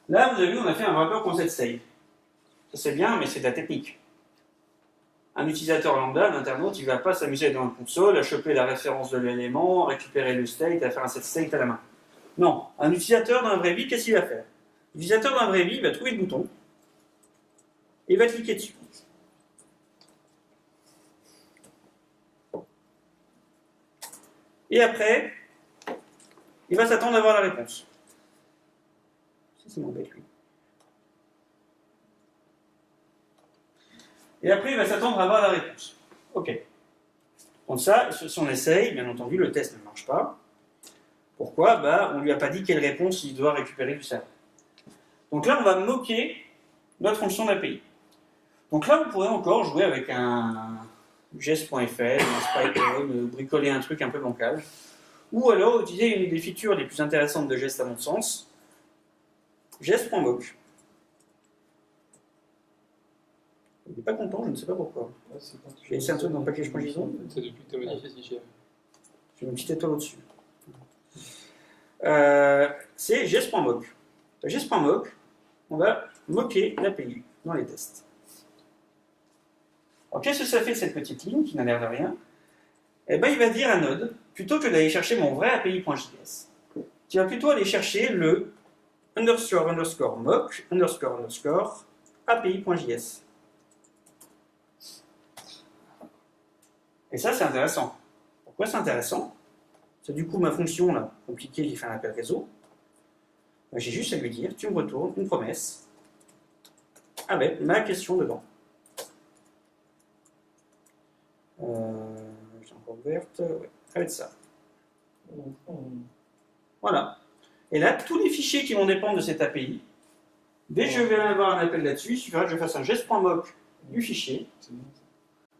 Là, vous avez vu, on a fait un wrapper concept save. Ça c'est bien, mais c'est de la technique. Un utilisateur lambda, un internaute, il ne va pas s'amuser dans la console, à choper la référence de l'élément, récupérer le state, à faire un set state à la main. Non, un utilisateur dans la vraie vie, qu'est-ce qu'il va faire? L'utilisateur dans la vraie vie, il va trouver le bouton, et il va cliquer dessus. Et après, il va s'attendre à avoir la réponse. Ça m'embête, lui. Et après, il va s'attendre à avoir la réponse. Ok. Donc ça, si on essaye, bien entendu, le test ne marche pas. Pourquoi? On ne lui a pas dit quelle réponse il doit récupérer du serveur. Donc là, on va moquer notre fonction d'API. Donc là, vous pourrez encore jouer avec un jest.fl, un Spycon, bricoler un truc un peu bancal. Ou alors utiliser une des features les plus intéressantes de Jest à mon sens, jest.mock. Il n'est pas content, je ne sais pas pourquoi. J'ai laissé un truc dans le package.json. C'est depuis que tu as modifié ce fichier. J'ai une petite étoile au-dessus. C'est jest.mock. Jest.mock, on va moquer l'API dans les tests. Alors qu'est-ce que ça fait cette petite ligne qui n'a l'air de rien? Eh bien, il va dire à Node, plutôt que d'aller chercher mon vrai API.js, tu vas plutôt aller chercher le __mock API.js. Et ça, c'est intéressant. Pourquoi c'est intéressant? C'est du coup ma fonction là, compliquée qui fait un appel réseau. J'ai juste à lui dire, tu me retournes une promesse avec ma question dedans. J'ai encore ouverte. Ouais, avec ça. Voilà. Et là, tous les fichiers qui vont dépendre de cette API, dès que je vais avoir un appel là-dessus, il suffira que je fasse un gest.mock du fichier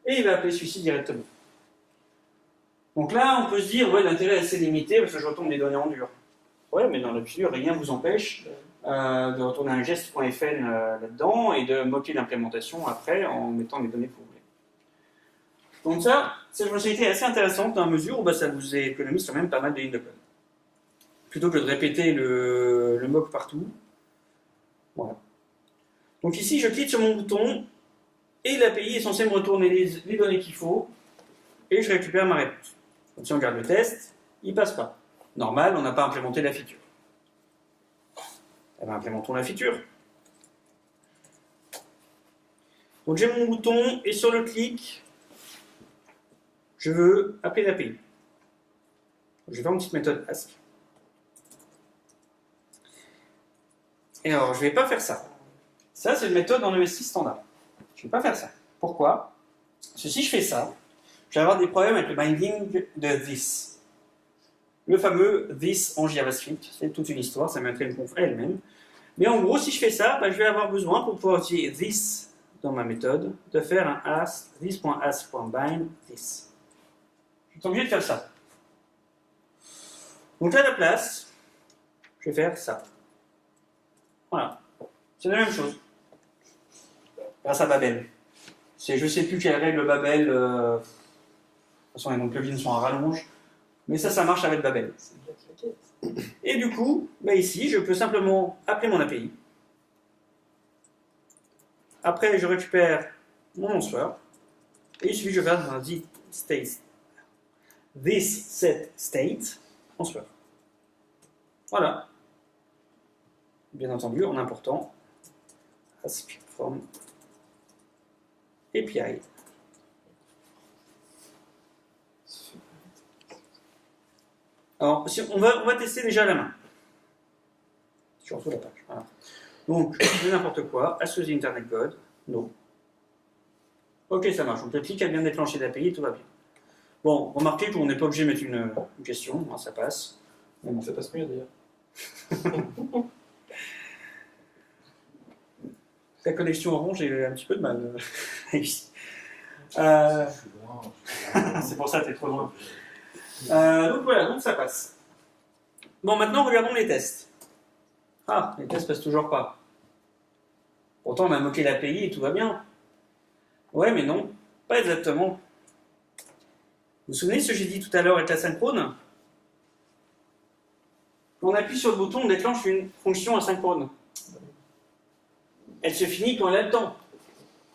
et il va appeler celui-ci directement. Donc là, on peut se dire, ouais, l'intérêt est assez limité parce que je retourne les données en dur. Ouais, mais dans l'absolu, rien ne vous empêche de retourner un gest.fn là-dedans et de moquer l'implémentation après en mettant les données que vous voulez. Donc ça, cette fonctionnalité est assez intéressante dans la mesure où ça vous économise quand même pas mal de lignes de code. Plutôt que de répéter le mock partout. Voilà. Donc ici, je clique sur mon bouton et l'API est censée me retourner les données qu'il faut et je récupère ma réponse. Donc si on regarde le test, il passe pas. Normal, on n'a pas implémenté la feature. Eh bien, implémentons la feature. Donc j'ai mon bouton et sur le clic, je veux appeler l'API. Je vais faire une petite méthode ask. Et alors, je ne vais pas faire ça. Ça, c'est une méthode dans le ES6 standard. Je ne vais pas faire ça. Pourquoi? Parce que si je fais ça, je vais avoir des problèmes avec le binding de this. Le fameux this en JavaScript. C'est toute une histoire, ça mettrait une conf elle-même. Mais en gros, si je fais ça, je vais avoir besoin, pour pouvoir utiliser this dans ma méthode, de faire un ask, this.ask.bind this. Je suis obligé de faire ça. Donc à la place, je vais faire ça. Voilà. C'est la même chose. Grâce à Babel. Je ne sais plus quelle règle Babel. De toute façon, les noms de plugins sont à rallonge. Mais ça marche avec Babel. Et du coup, ici, je peux simplement appeler mon API. Après, je récupère mon answer. Et il suffit que je fasse un this set state answer. Voilà. Bien entendu, en important ask from API. Alors, on va tester déjà à la main. Je retrouve la page. Voilà. Donc, je fais n'importe quoi. Associate Internet Code. No. Ok, ça marche. Donc, le clic a bien déclenché l'API, tout va bien. Bon, remarquez qu'on n'est pas obligé de mettre une question. Ça passe. Ça passe mieux d'ailleurs. La connexion orange, j'ai un petit peu de mal. C'est pour ça que t'es trop loin. Donc voilà, donc ça passe. Bon, maintenant regardons les tests. Ah, les tests passent toujours pas. Pourtant, on a moqué l'API et tout va bien. Ouais, mais non, pas exactement. Vous vous souvenez de ce que j'ai dit tout à l'heure avec la synchrone? Quand on appuie sur le bouton, on déclenche une fonction asynchrone. Elle se finit quand elle a le temps.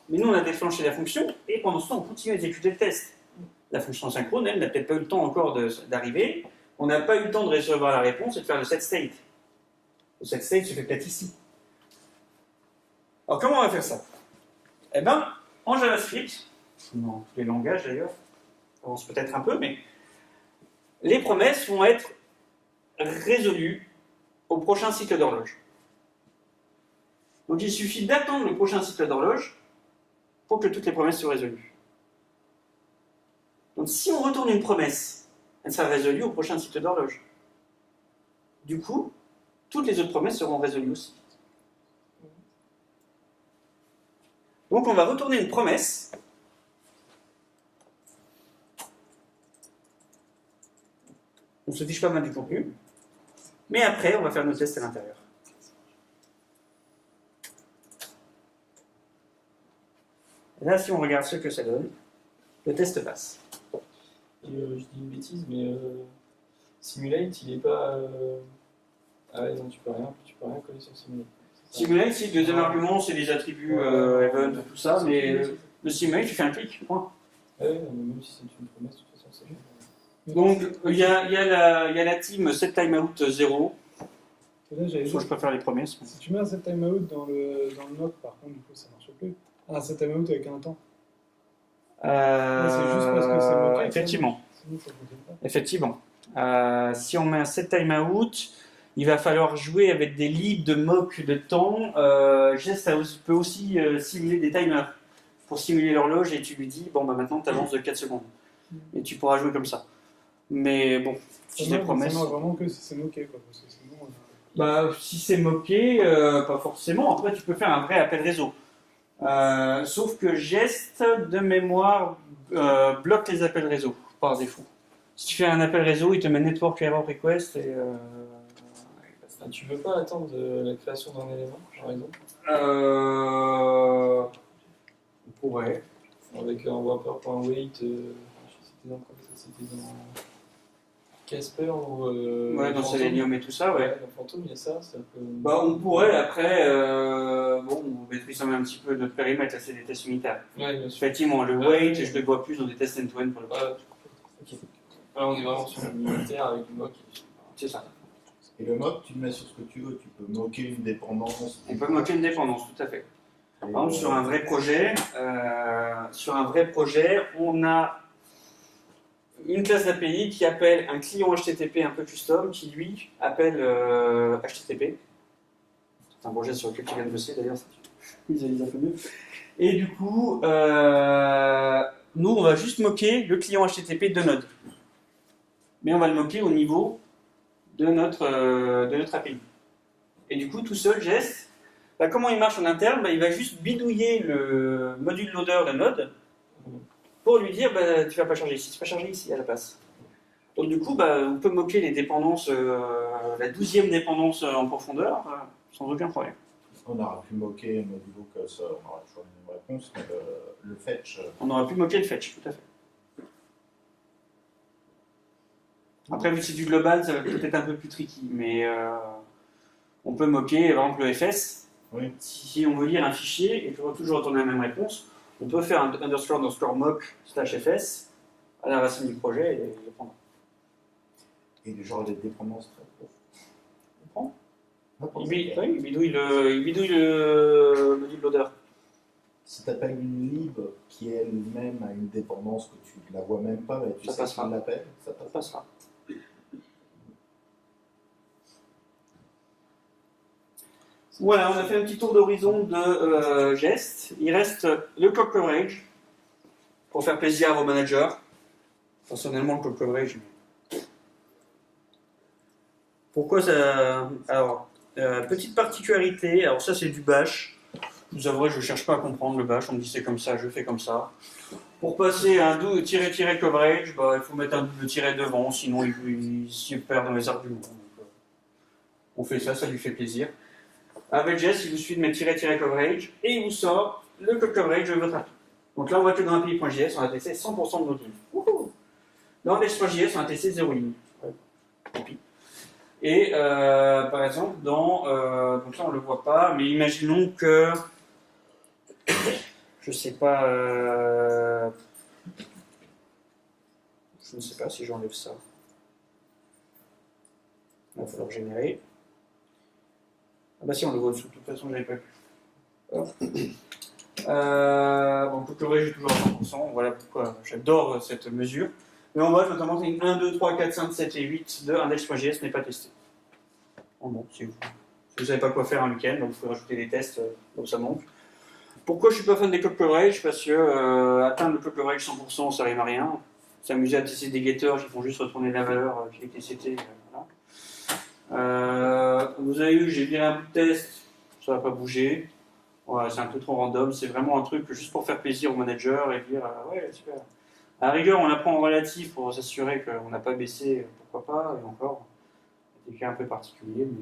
Mais nous, on a déclenché la fonction et pendant ce temps, on continue à exécuter le test. La fonction synchrone, elle n'a peut-être pas eu le temps encore d'arriver. On n'a pas eu le temps de recevoir la réponse et de faire le set state. Le set state se fait peut-être ici. Alors, comment on va faire ça? Eh bien, en JavaScript, dans tous les langages d'ailleurs, on avance peut-être un peu, mais les promesses vont être résolues au prochain cycle d'horloge. Donc, il suffit d'attendre le prochain cycle d'horloge pour que toutes les promesses soient résolues. Donc si on retourne une promesse, elle sera résolue au prochain cycle d'horloge. Du coup, toutes les autres promesses seront résolues aussi. Donc on va retourner une promesse. On ne se fiche pas mal du contenu. Mais après, on va faire nos tests à l'intérieur. Et là, si on regarde ce que ça donne, le test passe. Je dis une bêtise, mais Simulate, il est pas. Ah ouais, non, tu peux rien coller sur Simulate. Simulate, si le deuxième argument, c'est les attributs event, tout ça, mais le Simulate, tu fais un clic, point. Ouais, mais même si c'est une promesse, de toute façon, c'est bien. Donc, il y a la team setTimeout 0. Soit je préfère les promesses. Si tu mets un setTimeout dans le mock, par contre, du coup, ça marche plus. Un setTimeout avec un temps. C'est juste parce que c'est moqué. Effectivement. Sinon, ça fonctionne pas. Effectivement. Si on met un setTimeout, il va falloir jouer avec des libs de mock de temps. Jest, ça peut aussi simuler des timers pour simuler l'horloge et tu lui dis, bon, bah maintenant tu avances de 4 secondes. Et tu pourras jouer comme ça. Mais bon, si des promesses. Ça marche vraiment que si c'est moqué, quoi. Parce que sinon, Bah, si c'est moqué, pas forcément. Après, tu peux faire un vrai appel réseau. Sauf que Jest, de mémoire, bloque les appels réseau par défaut. Si tu fais un appel réseau, il te met Network Error Request et. Tu veux pas attendre la création d'un élément, par exemple On pourrait. Avec un wrapper.wait, je sais c'était dans quoi ça, c'était dans Casper ou. Ouais, dans Selenium et tout ça, ouais. Dans Phantom, il y a ça. Ça peut... Bah, on pourrait, après, bon, on maîtrise un petit peu notre périmètre, là, c'est des tests unitaires. Ouais, bien sûr. Effectivement, le wait, je le vois plus dans des tests end-to-end pour le coup. Okay. Là, on est vraiment sur une unitaire avec du mock. C'est ça. Et le mock, tu le mets sur ce que tu veux. Tu peux moquer une dépendance. On peut moquer une dépendance, tout à fait. Par exemple, sur un vrai projet, on a une classe d'API qui appelle un client HTTP un peu custom qui, lui, appelle HTTP. C'est un projet sur lequel tu viens de bosser, d'ailleurs, ils un peu mieux. Et du coup, nous, on va juste moquer le client HTTP de Node. Mais on va le moquer au niveau de notre API. Et du coup, tout seul, Jest, bah, comment il marche en interne, bah, il va juste bidouiller le module loader de Node pour lui dire bah, tu vas pas charger ici, tu vas charger ici à la place. Donc du coup, bah, on peut moquer les dépendances, la 12e dépendance en profondeur, sans aucun problème. On aurait pu moquer modulo que ça, on aurait toujours une réponse, mais le fetch. On aurait pu moquer le fetch, tout à fait. Après, vu que c'est du global, ça va peut-être un peu plus tricky, mais on peut moquer, par exemple, le FS. Oui. Si on veut lire un fichier et qu'on veut toujours retourner la même réponse, on peut faire un underscore mock /fs à la racine du projet et le prendre. Et genre les dépendances très On prend. pauvres. Il bidouille le module loader. Si tu appelles une lib qui elle-même a une dépendance que tu ne la vois même pas, mais tu Ça sais passera. qu'il l'appelle, ça Ça passe. passera. Voilà, on a fait un petit tour d'horizon de Jest. Il reste le clock coverage pour faire plaisir à vos managers. Personnellement, le clock coverage. Pourquoi ça. Alors, petite particularité, alors ça c'est du bash. Je vous avouerez, je ne cherche pas à comprendre le bash, on me dit c'est comme ça, je fais comme ça. Pour passer à un tiret coverage, bah, il faut mettre un double tiret devant, sinon il s'y perd dans les arguments. Donc, on fait ça, ça lui fait plaisir. Avec Jest, il vous suffit de mettre tiret coverage et il vous sort le code coverage de votre API. Donc là, on voit que dans API.js, on a testé 100% de nos lignes. Wouhou. Dans index.js, on a testé 0 ligne. Et par exemple, donc là, on ne le voit pas, mais imaginons que. Je sais pas. Je ne sais pas si j'enlève ça. Il va falloir générer. Ah bah si, on le voit dessous, de toute façon, je n'avais pas vu. Bon, le coverage est toujours à 100%, voilà pourquoi j'adore cette mesure. Mais on voit notamment 1, 2, 3, 4, 5, 7 et 8 de index.js n'est pas testé. Bon, si vous ne savez pas quoi faire un week-end, donc vous pouvez rajouter des tests, donc ça manque. Pourquoi je ne suis pas fan des clock coverage? Parce que atteindre le clock coverage 100%, ça rime à rien. S'amuser à tester des getters qui font juste retourner la valeur qui a été setée. Voilà. Vous avez vu, j'ai viré un bout de test, ça va pas bouger. Ouais, c'est un peu trop random, c'est vraiment un truc juste pour faire plaisir au manager et dire ouais, super. À la rigueur, on apprend en relatif pour s'assurer qu'on n'a pas baissé, pourquoi pas, et encore, c'est des cas un peu particuliers, mais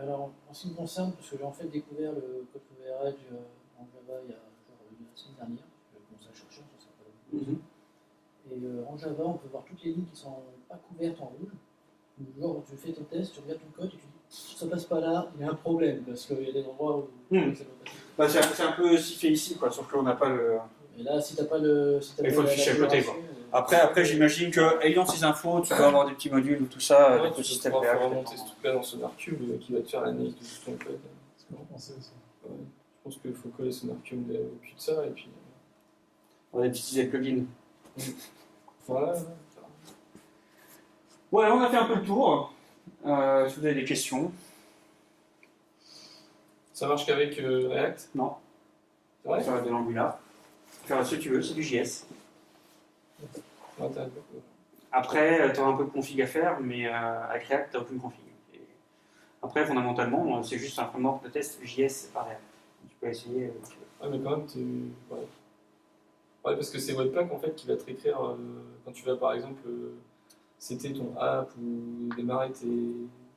Alors, en ce qui me concerne, parce que j'ai en fait découvert le code coverage en Java il y a la semaine dernière, j'ai commencé à chercher, ça s'appelle. Et en Java, on peut voir toutes les lignes qui sont pas couvertes en rouge. Donc, genre, tu fais ton test, tu regardes ton code et tu dis ça passe pas là, il y a un problème, parce qu'il y a des endroits où ça doit passer. bah, c'est un peu aussi fait ici, quoi, sauf qu'on n'a pas le. Et là, si t'as pas le. Si Il faut le fichier à côté, quoi. Après j'imagine qu'ayant ces infos, tu vas avoir des petits modules ou tout ça, Ouais, des tu systèmes vas pouvoir PH. remonter ce truc-là dans SonarCube qui va te faire l'analyse de tout ton code. C'est ce que j'en pensais aussi. Ouais. Je pense qu'il faut coller SonarCube au cul de ça et puis. On va utiliser des plugins. Voilà. Ouais, on a fait un peu le tour. Si vous avez des questions. Ça marche qu'avec React? Non. C'est vrai? Faire de l'Angular. Faire ce que tu veux, c'est du JS. Ouais, t'as- Après, tu auras un peu de config à faire, mais avec React, tu n'as aucune config. Et après, fondamentalement, c'est juste un framework de test JS, c'est pas React. Tu peux essayer. Ouais, mais quand même, ouais. Ouais, parce que c'est Webpack en fait qui va te réécrire quand tu vas par exemple c'était ton app ou démarrer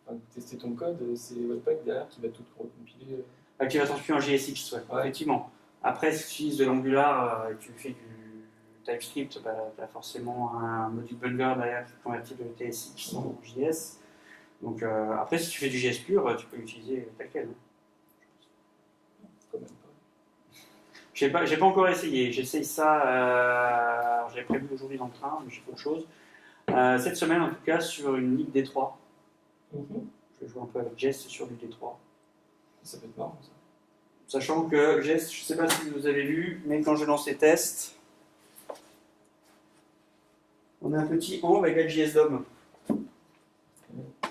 enfin, tester ton code, c'est Webpack derrière qui va tout recompiler. Qui va transformer en JSX, ouais, Ouais. effectivement. Après, si tu utilises de l'Angular et tu fais du TypeScript, bah, tu as forcément un module bundler derrière qui convertit le TSX en JS. Donc après, si tu fais du JS pur, tu peux l'utiliser tel quel. Quand même pas. J'ai pas encore essayé. J'essaye ça. J'avais prévu aujourd'hui dans le train, mais j'ai fait autre chose. Cette semaine, en tout cas, sur une ligue D3. Mhm. Je vais jouer un peu avec Jess sur du D3. Ça peut être marrant ça. Sachant que Jess, je sais pas si vous avez vu, mais quand je lance les tests, on a un petit en avec AJS DOM.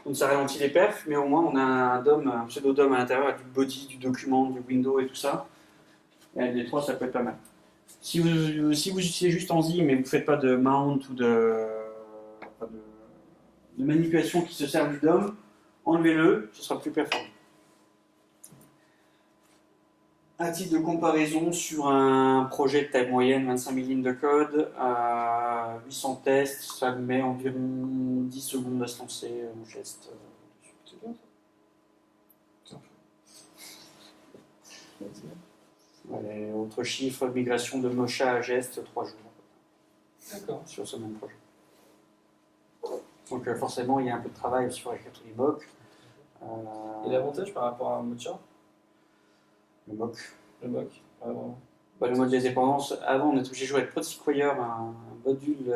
Donc ça ralentit les perfs, mais au moins on a un DOM, un pseudo-DOM à l'intérieur avec du body, du document, du window et tout ça. Et avec D3, ça peut être pas mal. Si vous utilisez juste Anzy, mais vous ne faites pas de mount ou de manipulation qui se sert du DOM, enlevez-le, ce sera plus performant. À titre de comparaison, sur un projet de taille moyenne, 25 000 lignes de code, 800 tests, ça met environ 10 secondes à se lancer en geste. C'est bien ça. Tiens. Ouais, autre chiffre, migration de Mocha à geste, 3 jours D'accord. sur ce même projet. Donc forcément, il y a un peu de travail sur écrire tous les mocks. Et l'avantage par rapport à un mocha, Le mock. le mock, vraiment. Bah, le mode des dépendances, avant on était obligé de jouer avec PodSequire, un module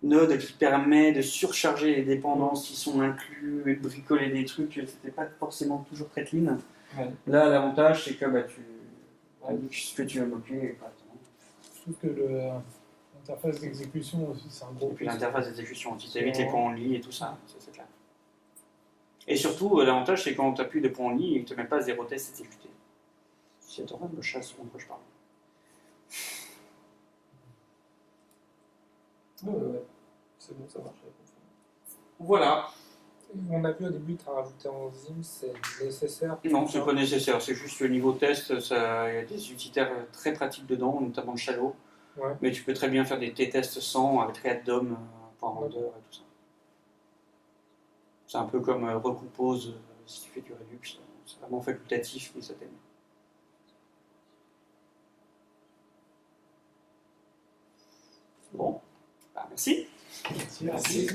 Node qui permet de surcharger les dépendances qui sont inclus et de bricoler des trucs, c'était pas forcément toujours très clean. Ouais. Là, l'avantage c'est que bah, tu indiques ce que tu as bloqué. Je trouve que l'interface d'exécution aussi, c'est un gros Et puis plus. l'interface d'exécution, tu t'évites les points en lit et tout ça, ça c'est clair. Et surtout, l'avantage c'est quand tu appuies des points en lit, il ne te met pas 0 test exécuté. Si tu me chasse pendant que je parle. Ouais. C'est bon, ça marche. Voilà. On a vu au début, tu as rajouté en Zim, c'est nécessaire. Non, c'est pas nécessaire, c'est juste le niveau test, il y a des utilitaires très pratiques dedans, notamment le Shallow. Ouais. Mais tu peux très bien faire des t-tests sans, avec React DOM, .render et tout ça. C'est un peu comme recompose si tu fais du Redux. C'est vraiment facultatif, mais ça t'aide. Bon, bah, merci. Merci.